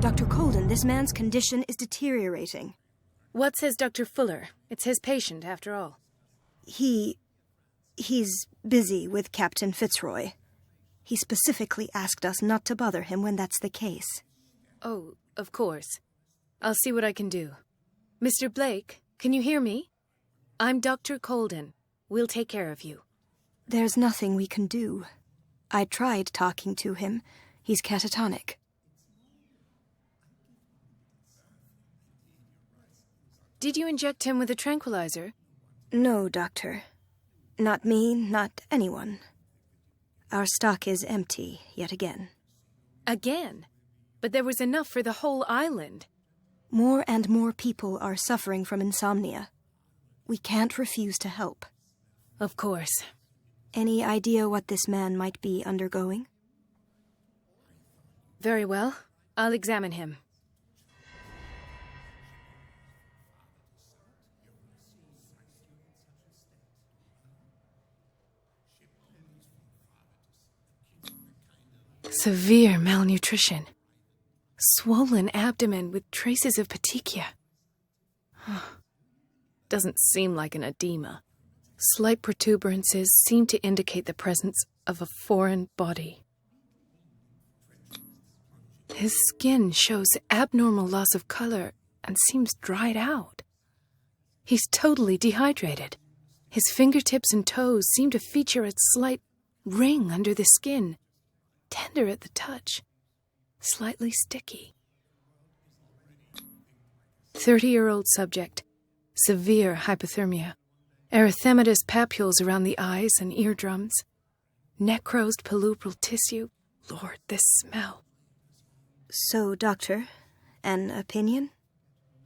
Dr. Colden, this man's condition is deteriorating. What says Dr. Fuller? It's his patient, after all. He's busy with Captain Fitzroy. He specifically asked us not to bother him when that's the case. Oh, of course. I'll see what I can do. Mr. Blake, can you hear me? I'm Dr. Colden. We'll take care of you. There's nothing we can do. I tried talking to him. He's catatonic. Did you inject him with a tranquilizer? No, Doctor. Not me, not anyone. Our stock is empty, yet again. Again? But there was enough for the whole island. More and more people are suffering from insomnia. We can't refuse to help. Of course. Any idea what this man might be undergoing? Very well. I'll examine him. Severe malnutrition. Swollen abdomen with traces of petechia. Doesn't seem like an edema. Slight protuberances seem to indicate the presence of a foreign body. His skin shows abnormal loss of color and seems dried out. He's totally dehydrated. His fingertips and toes seem to feature a slight ring under the skin. Tender at the touch, slightly sticky. 30-year-old subject, severe hypothermia, erythematous papules around the eyes and eardrums, necrosed palpebral tissue. Lord, this smell. So, Doctor, an opinion?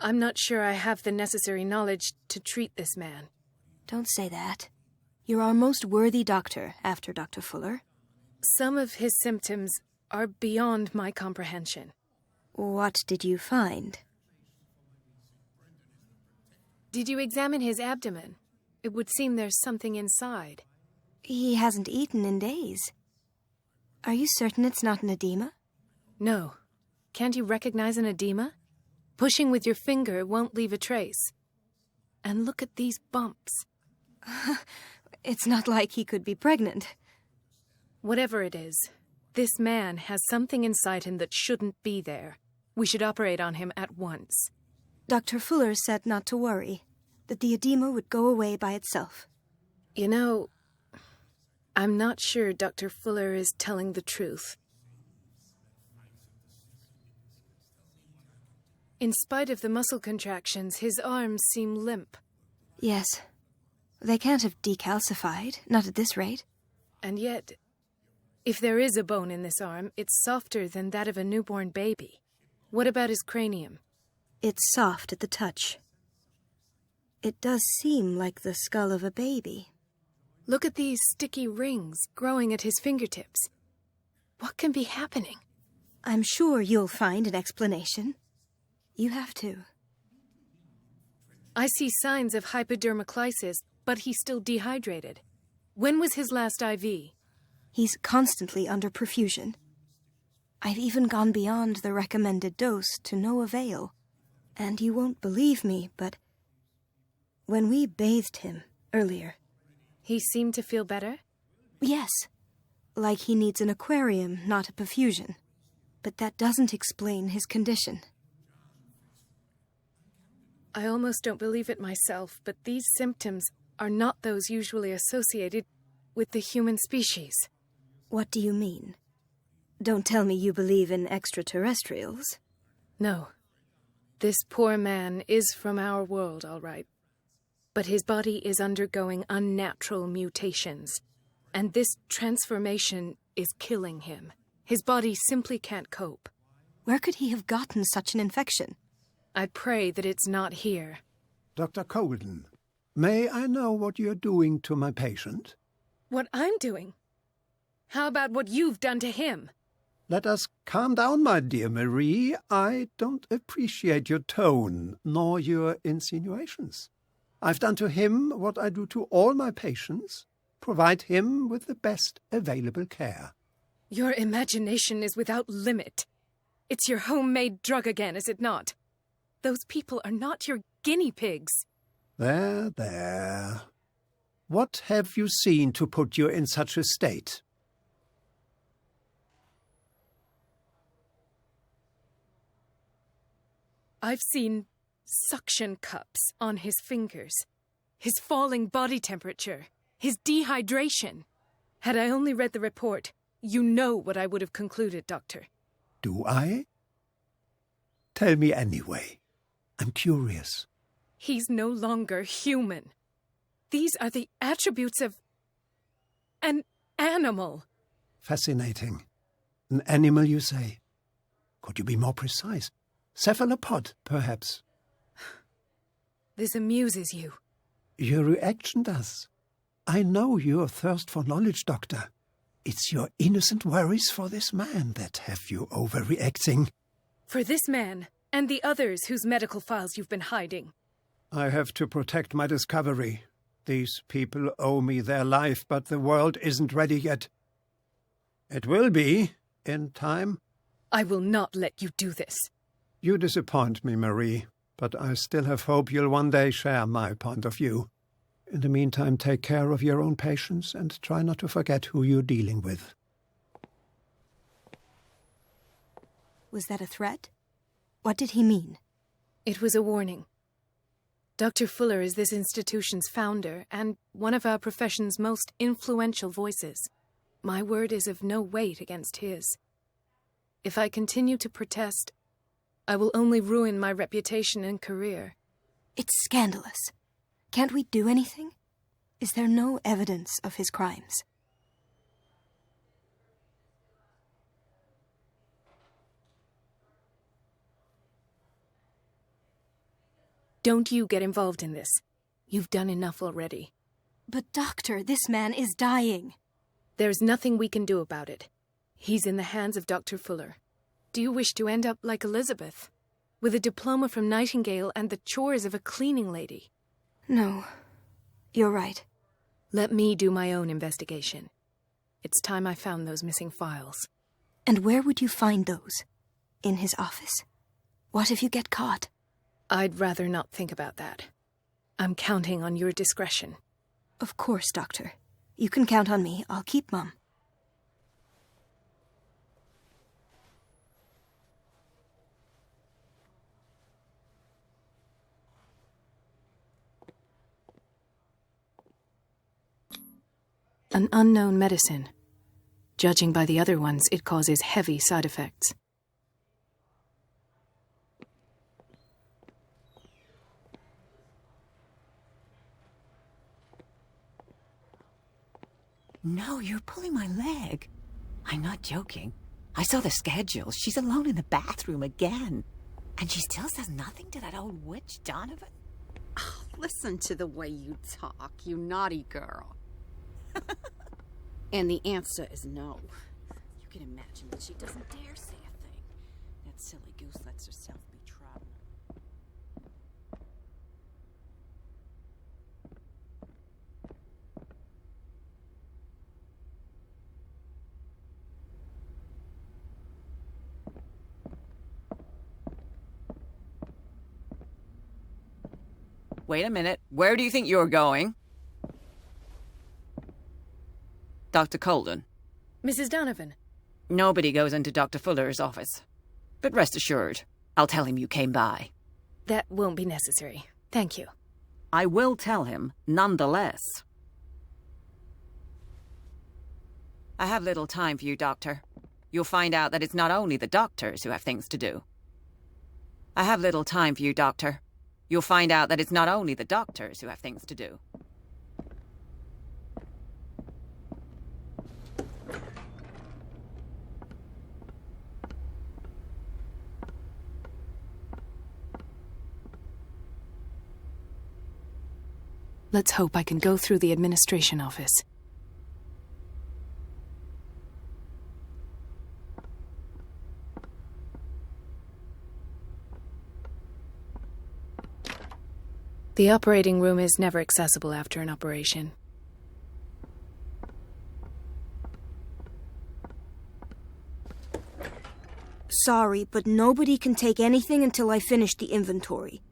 I'm not sure I have the necessary knowledge to treat this man. Don't say that. You're our most worthy doctor after Dr. Fuller. Some of his symptoms are beyond my comprehension. What did you find? Did you examine his abdomen? It would seem there's something inside. He hasn't eaten in days. Are you certain it's not an edema? No. Can't you recognize an edema? Pushing with your finger won't leave a trace. And look at these bumps. It's not like he could be pregnant. Whatever it is, this man has something inside him that shouldn't be there. We should operate on him at once. Dr. Fuller said not to worry, that the edema would go away by itself. You know, I'm not sure Dr. Fuller is telling the truth. In spite of the muscle contractions, his arms seem limp. Yes. They can't have decalcified, not at this rate. And yet, if there is a bone in this arm, it's softer than that of a newborn baby. What about his cranium? It's soft at the touch. It does seem like the skull of a baby. Look at these sticky rings growing at his fingertips. What can be happening? I'm sure you'll find an explanation. You have to. I see signs of hypodermoclysis, but he's still dehydrated. When was his last IV? He's constantly under perfusion. I've even gone beyond the recommended dose to no avail. And you won't believe me, but when we bathed him earlier... He seemed to feel better? Yes. Like he needs an aquarium, not a perfusion. But that doesn't explain his condition. I almost don't believe it myself, but these symptoms are not those usually associated with the human species. What do you mean? Don't tell me you believe in extraterrestrials. No. This poor man is from our world, all right. But his body is undergoing unnatural mutations, and this transformation is killing him. His body simply can't cope. Where could he have gotten such an infection? I pray that it's not here. Dr. Colden, may I know what you're doing to my patient? What I'm doing? How about what you've done to him? Let us calm down, my dear Marie. I don't appreciate your tone, nor your insinuations. I've done to him what I do to all my patients, provide him with the best available care. Your imagination is without limit. It's your homemade drug again, is it not? Those people are not your guinea pigs. There, there. What have you seen to put you in such a state? I've seen suction cups on his fingers, his falling body temperature, his dehydration. Had I only read the report, you know what I would have concluded, Doctor. Do I? Tell me anyway. I'm curious. He's no longer human. These are the attributes of an animal. Fascinating. An animal, you say? Could you be more precise? Cephalopod, perhaps? This amuses you. Your reaction does. I know your thirst for knowledge, Doctor. It's your innocent worries for this man that have you overreacting. For this man, and the others whose medical files you've been hiding. I have to protect my discovery. These people owe me their life, but the world isn't ready yet. It will be, in time. I will not let you do this. You disappoint me, Marie, but I still have hope you'll one day share my point of view. In the meantime, take care of your own patients and try not to forget who you're dealing with. Was that a threat? What did he mean? It was a warning. Dr. Fuller is this institution's founder and one of our profession's most influential voices. My word is of no weight against his. If I continue to protest, I will only ruin my reputation and career. It's scandalous. Can't we do anything? Is there no evidence of his crimes? Don't you get involved in this. You've done enough already. But doctor, this man is dying. There's nothing we can do about it. He's in the hands of Dr. Fuller. Do you wish to end up like Elizabeth, with a diploma from Nightingale and the chores of a cleaning lady? No, you're right. Let me do my own investigation. It's time I found those missing files. And where would you find those? In his office? What if you get caught? I'd rather not think about that. I'm counting on your discretion. Of course, Doctor. You can count on me. I'll keep Mum. An unknown medicine. Judging by the other ones, it causes heavy side effects. No, you're pulling my leg. I'm not joking. I saw the schedule. She's alone in the bathroom again. And she still says nothing to that old witch, Donovan? Oh, listen to the way you talk, you naughty girl. And the answer is no. You can imagine that she doesn't dare say a thing. That silly goose lets herself be trodden. Wait a minute. Where do you think you're going? Dr. Colden. Mrs. Donovan. Nobody goes into Dr. Fuller's office. But rest assured, I'll tell him you came by. That won't be necessary. Thank you. I will tell him, nonetheless. I have little time for you, Doctor. You'll find out that it's not only the doctors who have things to do. I have little time for you, Doctor. You'll find out that it's not only the doctors who have things to do. Let's hope I can go through the administration office. The operating room is never accessible after an operation. Sorry, but nobody can take anything until I finish the inventory.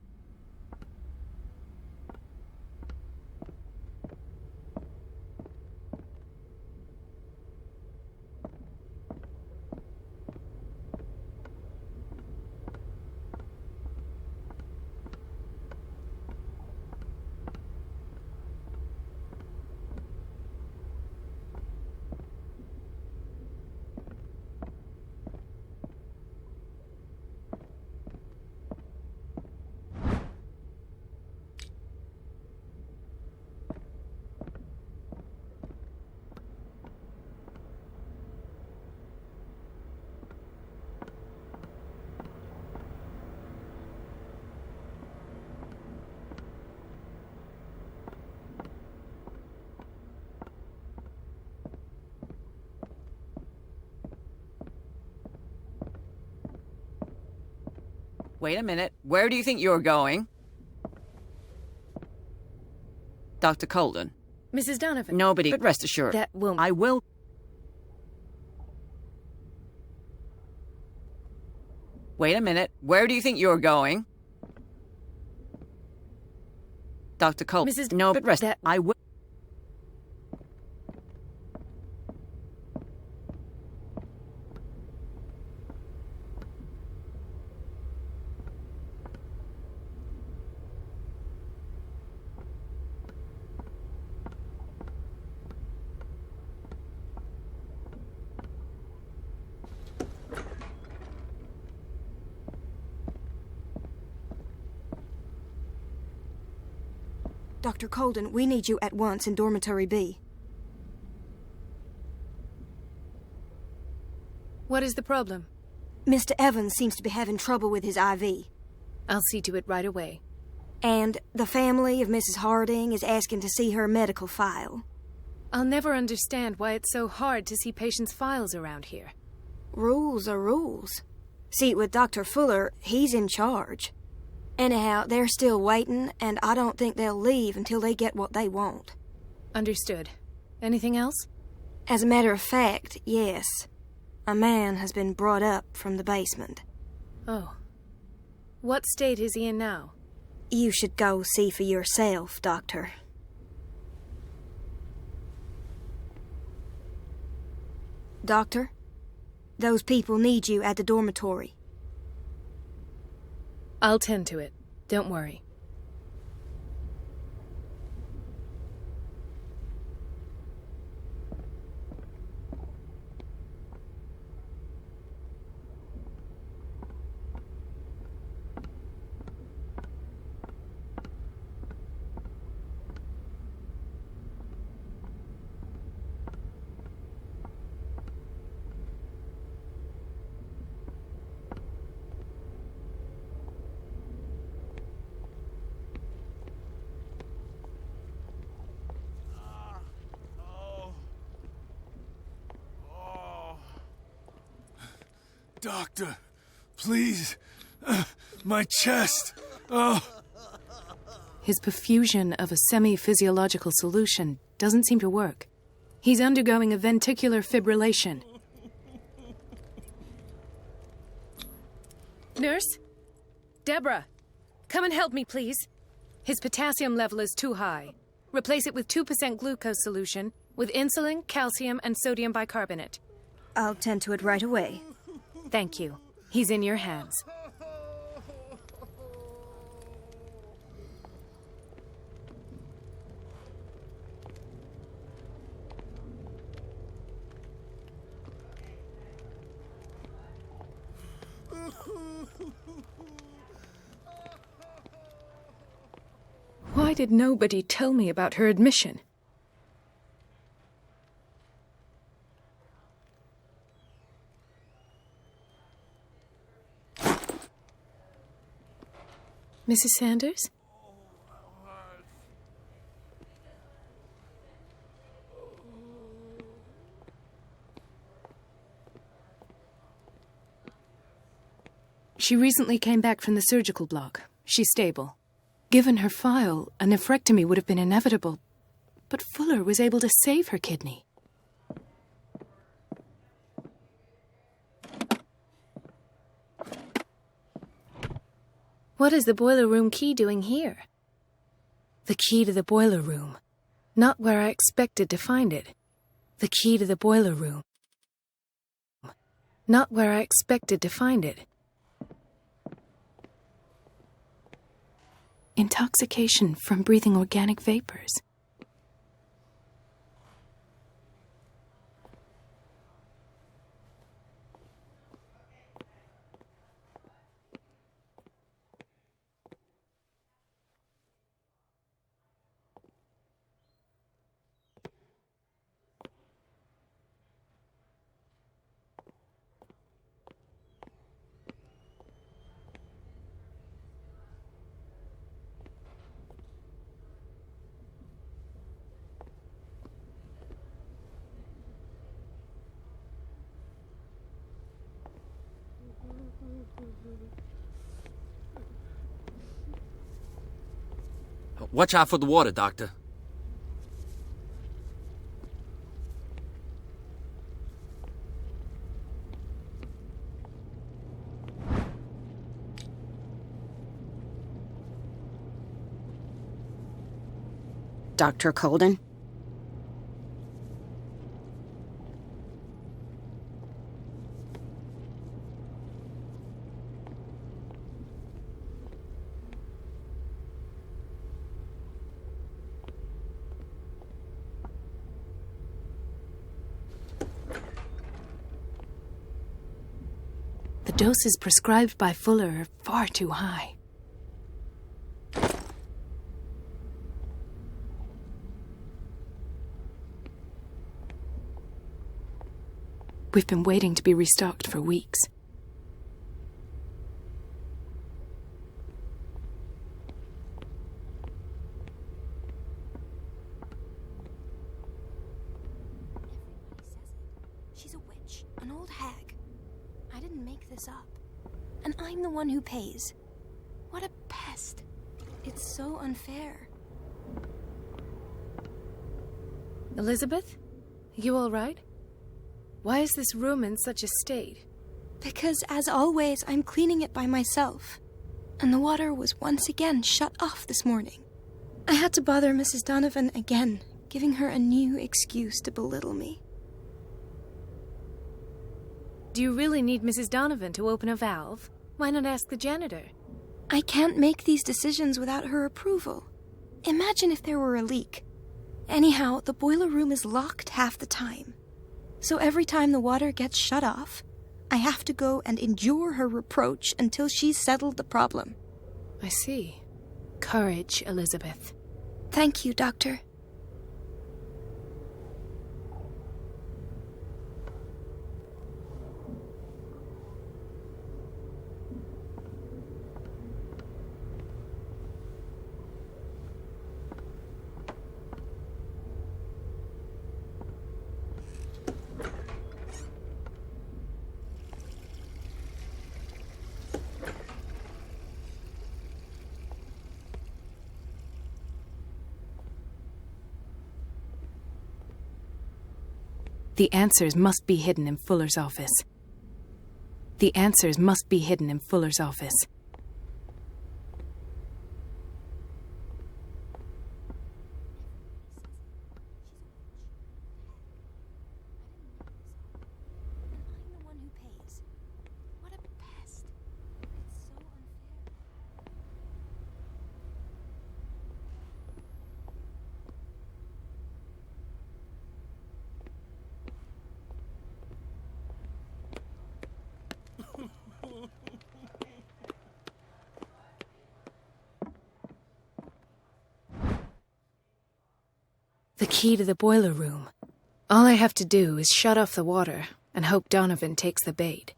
Wait a minute. Where do you think you're going? Dr. Colden. Mrs. Donovan. Nobody, but rest assured. That won't... I will... Wait a minute. Where do you think you're going? Dr. Colden. Mrs. No, but rest... That... I will... Dr. Colden, we need you at once in Dormitory B. What is the problem? Mr. Evans seems to be having trouble with his IV. I'll see to it right away. And the family of Mrs. Harding is asking to see her medical file. I'll never understand why it's so hard to see patients' files around here. Rules are rules. See, with Dr. Fuller, he's in charge. Anyhow, they're still waiting, and I don't think they'll leave until they get what they want. Understood. Anything else? As a matter of fact, yes. A man has been brought up from the basement. Oh. What state is he in now? You should go see for yourself, Doctor. Doctor, those people need you at the dormitory. I'll tend to it. Don't worry. Doctor, please. My chest. Oh. His perfusion of a semi-physiological solution doesn't seem to work. He's undergoing a ventricular fibrillation. Nurse? Deborah, come and help me, please. His potassium level is too high. Replace it with 2% glucose solution with insulin, calcium, and sodium bicarbonate. I'll tend to it right away. Thank you. He's in your hands. Why did nobody tell me about her admission? Mrs. Sanders? She recently came back from the surgical block. She's stable. Given her file, a nephrectomy would have been inevitable, but Fuller was able to save her kidney. What is the boiler room key doing here? The key to the boiler room. Not where I expected to find it. The key to the boiler room. Not where I expected to find it. Intoxication from breathing organic vapors. Watch out for the water, Doctor. Dr. Colden? The doses prescribed by Fuller are far too high. We've been waiting to be restocked for weeks. She's a witch, an old hag. I didn't make this up. And I'm the one who pays. What a pest. It's so unfair. Elizabeth? You all right? Why is this room in such a state? Because, as always, I'm cleaning it by myself. And the water was once again shut off this morning. I had to bother Mrs. Donovan again, giving her a new excuse to belittle me. Do you really need Mrs. Donovan to open a valve? Why not ask the janitor? I can't make these decisions without her approval. Imagine if there were a leak. Anyhow, the boiler room is locked half the time. So every time the water gets shut off, I have to go and endure her reproach until she's settled the problem. I see. Courage, Elizabeth. Thank you, Doctor. The answers must be hidden in Fuller's office. The answers must be hidden in Fuller's office. I'm the one who pays. What a pest. It's so unfair. The key to the boiler room. All I have to do is shut off the water and hope Donovan takes the bait.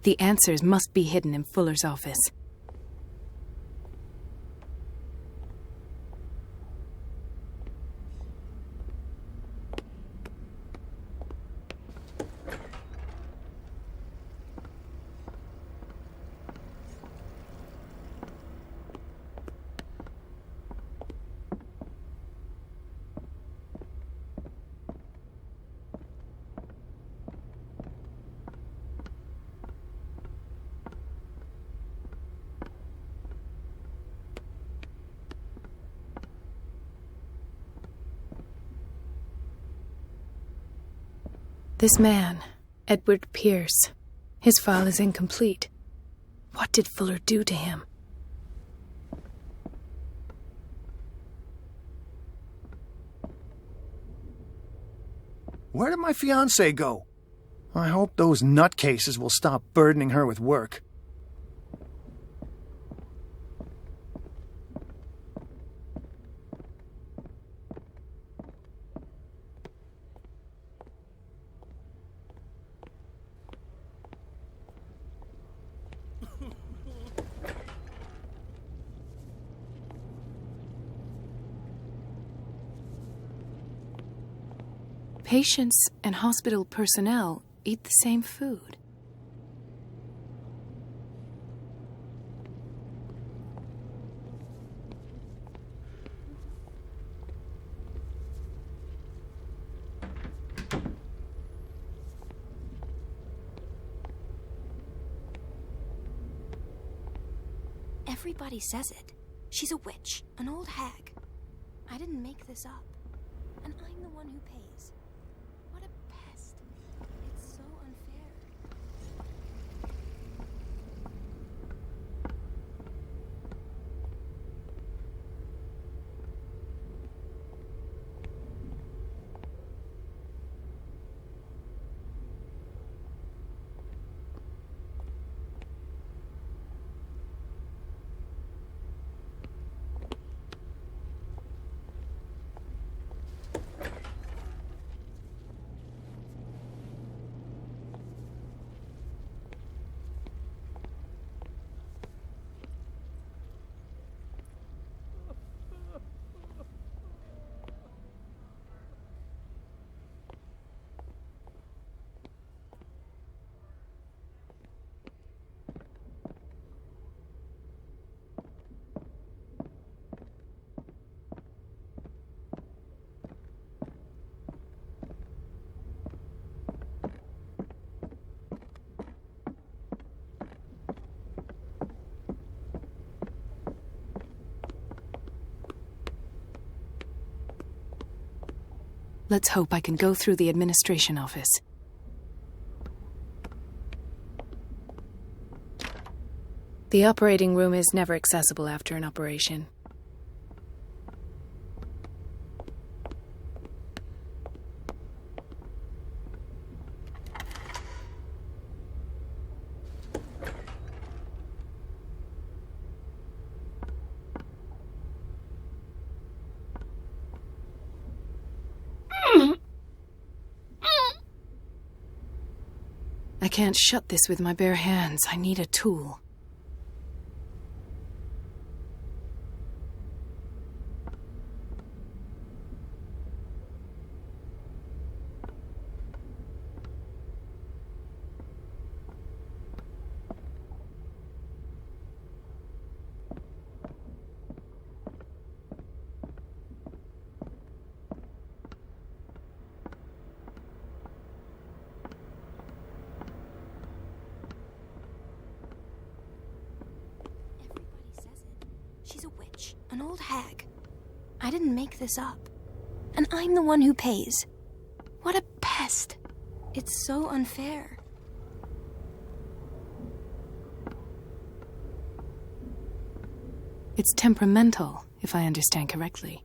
The answers must be hidden in Fuller's office. This man, Edward Pierce, his file is incomplete. What did Fuller do to him? Where did my fiancée go? I hope those nutcases will stop burdening her with work. Patients and hospital personnel eat the same food. Everybody says it. She's a witch, an old hag. I didn't make this up. And I'm the one who pays. What a pest. It's so unfair. Let's hope I can go through the administration office. The operating room is never accessible after an operation. I can't shut this with my bare hands. I need a tool. An old hag. I didn't make this up. And I'm the one who pays. What a pest. It's so unfair. It's temperamental, if I understand correctly.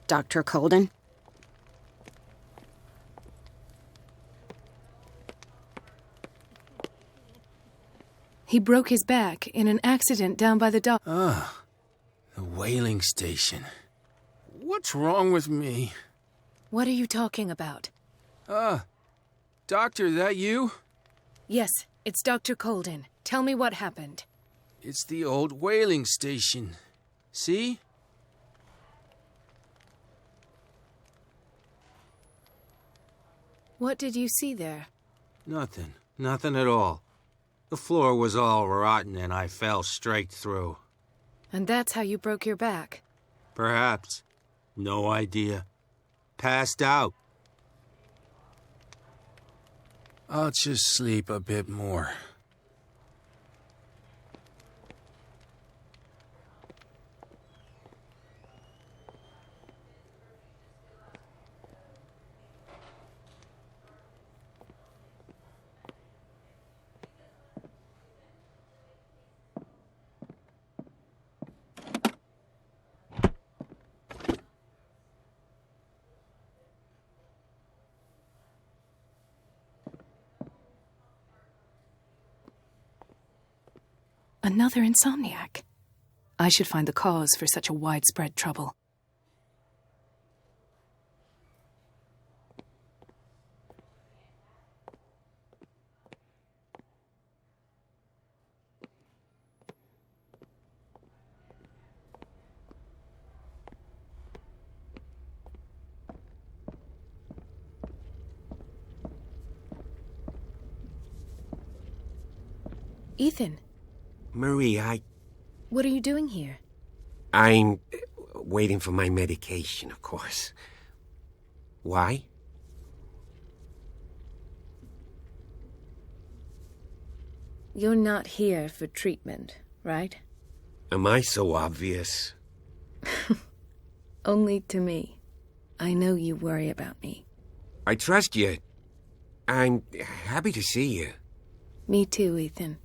Dr. Colden? He broke his back in an accident down by the dock. Ah, the whaling station. What's wrong with me? What are you talking about? Doctor, that you? Yes, it's Dr. Colden. Tell me what happened. It's the old whaling station. See? What did you see there? Nothing. Nothing at all. The floor was all rotten and I fell straight through. And that's how you broke your back. Perhaps. No idea. Passed out. I'll just sleep a bit more. Another insomniac. I should find the cause for such a widespread trouble. Ethan. Marie, What are you doing here? I'm waiting for my medication, of course. Why? You're not here for treatment, right? Am I so obvious? Only to me. I know you worry about me. I trust you. I'm happy to see you. Me too, Ethan.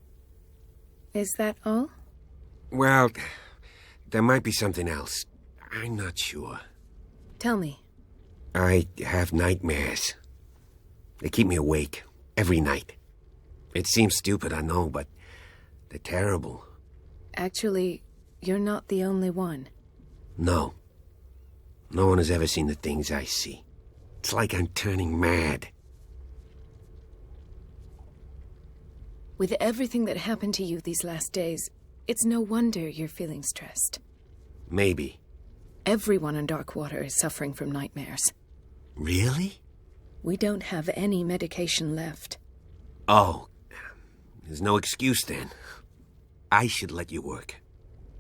Is that all? Well, there might be something else. I'm not sure. Tell me. I have nightmares. They keep me awake every night. It seems stupid, I know, but they're terrible. Actually, you're not the only one. No. No one has ever seen the things I see. It's like I'm turning mad. With everything that happened to you these last days, it's no wonder you're feeling stressed. Maybe. Everyone in Darkwater is suffering from nightmares. Really? We don't have any medication left. Oh. There's no excuse then. I should let you work.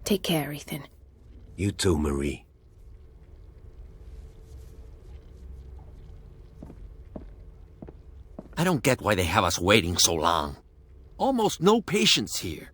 Take care, Ethan. You too, Marie. I don't get why they have us waiting so long. Almost no patience here.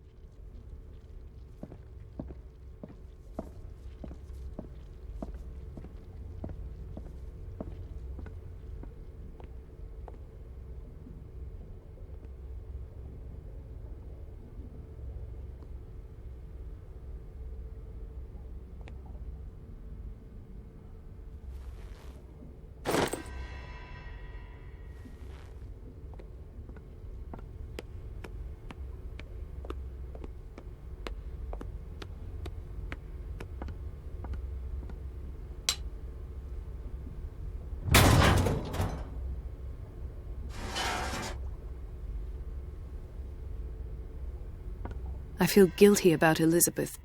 I feel guilty about Elizabeth,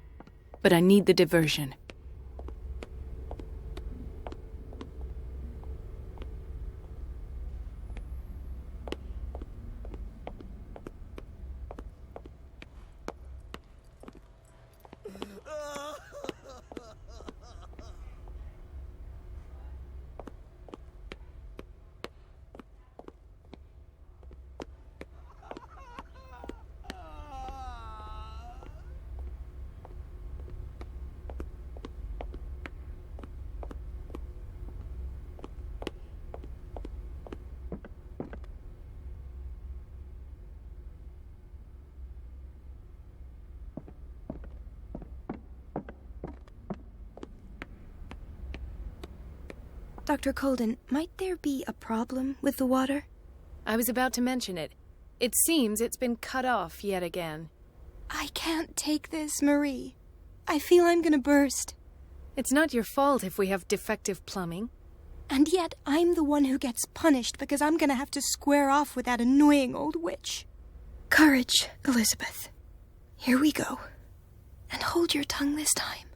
but I need the diversion. Dr. Colden, might there be a problem with the water? I was about to mention it. It seems it's been cut off yet again. I can't take this, Marie. I feel I'm gonna burst. It's not your fault if we have defective plumbing. And yet, I'm the one who gets punished because I'm gonna have to square off with that annoying old witch. Courage, Elizabeth. Here we go. And hold your tongue this time.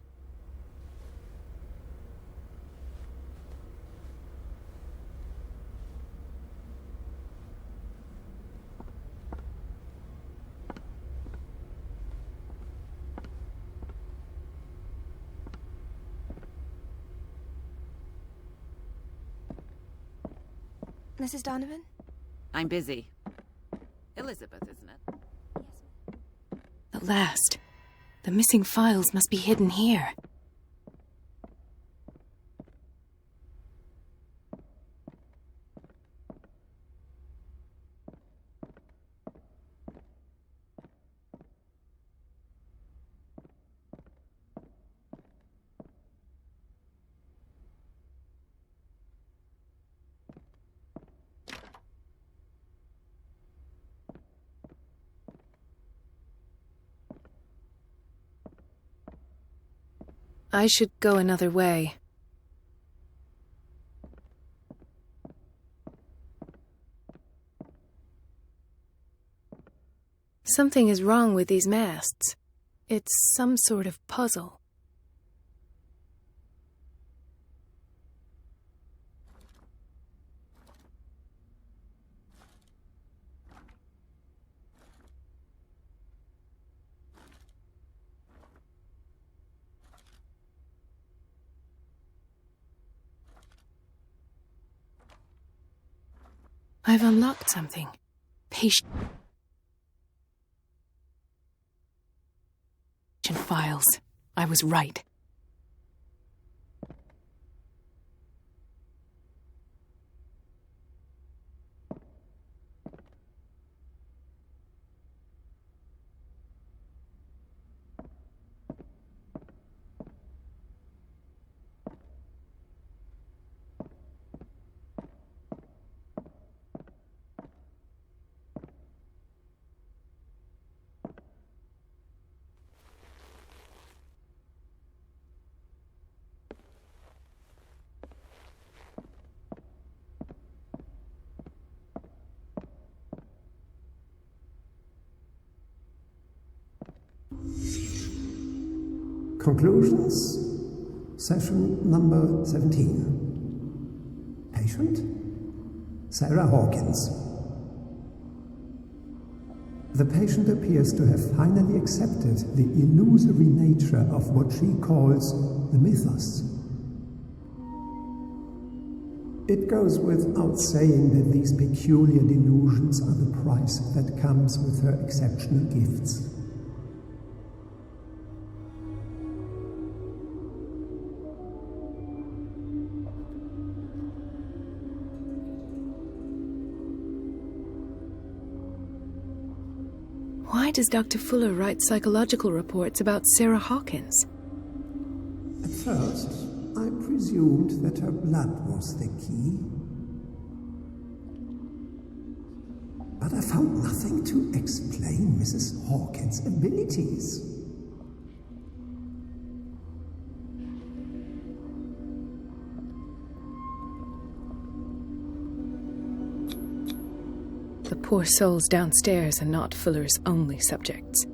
Mrs. Donovan? I'm busy. Elizabeth, isn't it? The last. The missing files must be hidden here. I should go another way. Something is wrong with these masts. It's some sort of puzzle. I've unlocked something. Patient files. I was right. Conclusions, session number 17. Patient, Sarah Hawkins. The patient appears to have finally accepted the illusory nature of what she calls the mythos. It goes without saying that these peculiar delusions are the price that comes with her exceptional gifts. Why does Dr. Fuller write psychological reports about Sarah Hawkins? At first, I presumed that her blood was the key. But I found nothing to explain Mrs. Hawkins' abilities. The poor souls downstairs are not Fuller's only subjects.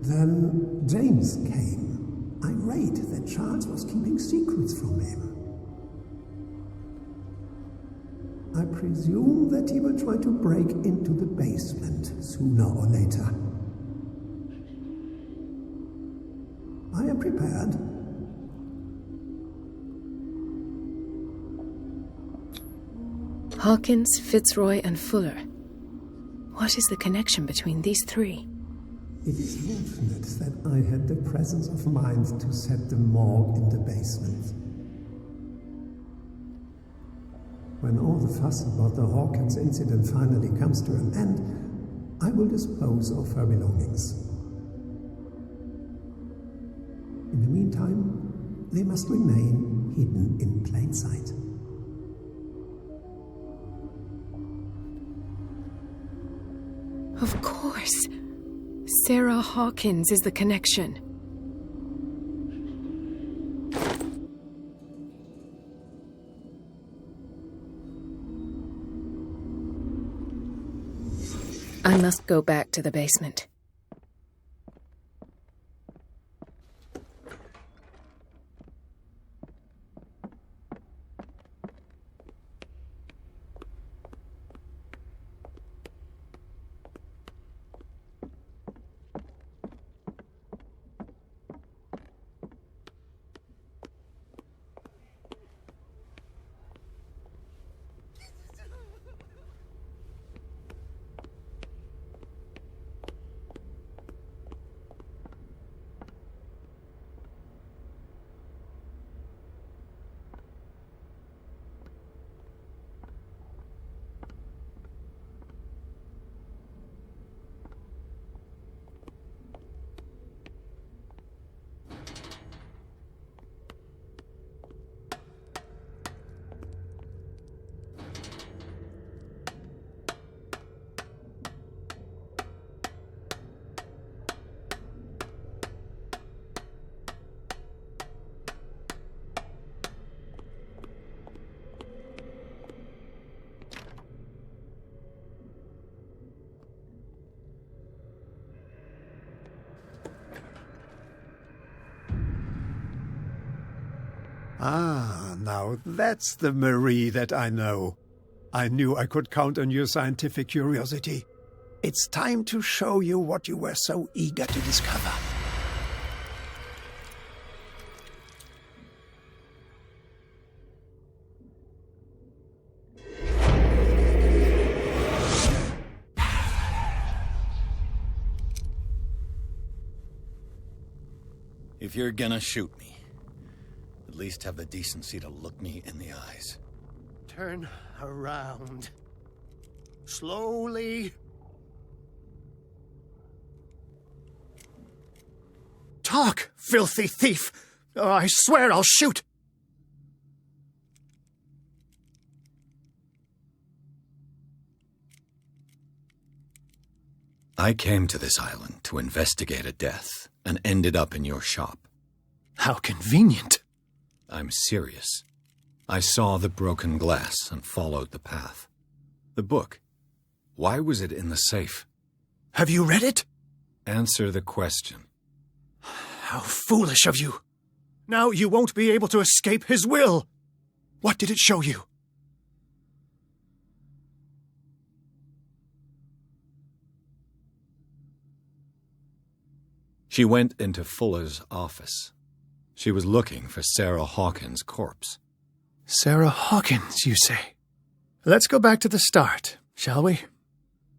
Then James came, irate that Charles was keeping secrets from him. I presume that he will try to break into the basement sooner or later. I am prepared. Hawkins, Fitzroy, and Fuller. What is the connection between these three? It is fortunate that I had the presence of mind to set the morgue in the basement. When all the fuss about the Hawkins incident finally comes to an end, I will dispose of her belongings. In the meantime, they must remain hidden in plain sight. Of course. Sarah Hawkins is the connection. I must go back to the basement. Ah, now that's the Marie that I know. I knew I could count on your scientific curiosity. It's time to show you what you were so eager to discover. If you're gonna shoot me, at least have the decency to look me in the eyes. Turn around. Slowly. Talk, filthy thief! Or I swear I'll shoot! I came to this island to investigate a death, and ended up in your shop. How convenient. I'm serious. I saw the broken glass and followed the path. The book. Why was it in the safe? Have you read it? Answer the question. How foolish of you. Now you won't be able to escape his will. What did it show you? She went into Fuller's office. She was looking for Sarah Hawkins' corpse. Sarah Hawkins, you say? Let's go back to the start, shall we?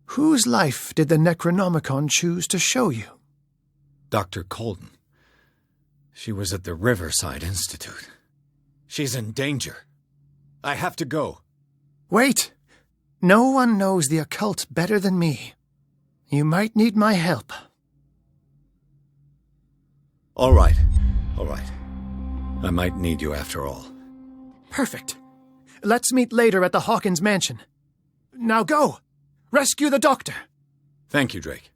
Whose life did the Necronomicon choose to show you? Dr. Colden. She was at the Riverside Institute. She's in danger. I have to go. Wait. No one knows the occult better than me. You might need my help. All right. I might need you after all. Perfect. Let's meet later at the Hawkins mansion. Now go! Rescue the doctor! Thank you, Drake.